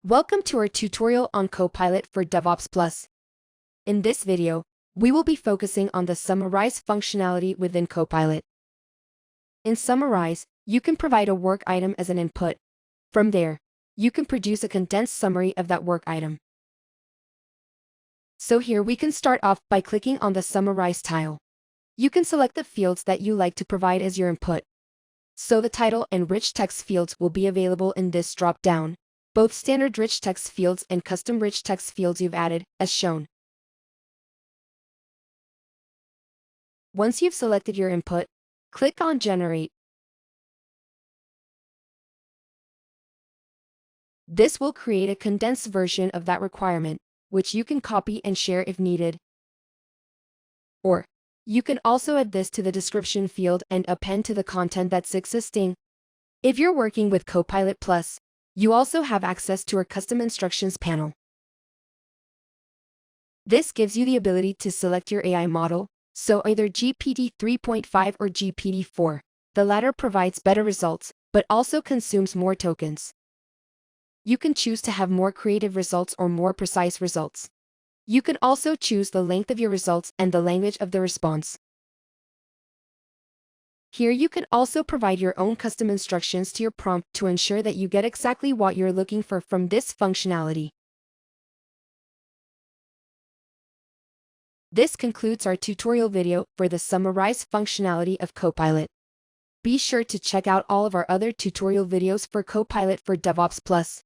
Welcome to our tutorial on Copilot for DevOps Plus. In this video, we will be focusing on the summarize functionality within Copilot. In Summarize, you can provide a work item as an input. From there, you can produce a condensed summary of that work item. So here we can start off by clicking on the Summarize tile. You can select the fields that you like to provide as your input. So the title and rich text fields will be available in this drop-down. Both standard rich text fields and custom rich text fields you've added, as shown. Once you've selected your input, click on Generate. This will create a condensed version of that requirement, which you can copy and share if needed. Or, you can also add this to the description field and append to the content that's existing. If you're working with Copilot Plus, you also have access to our custom instructions panel. This gives you the ability to select your AI model, so either GPT 3.5 or GPT 4. The latter provides better results, but also consumes more tokens. You can choose to have more creative results or more precise results. You can also choose the length of your results and the language of the response. Here you can also provide your own custom instructions to your prompt to ensure that you get exactly what you're looking for from this functionality. This concludes our tutorial video for the Summarize functionality of Copilot. Be sure to check out all of our other tutorial videos for Copilot for DevOps Plus.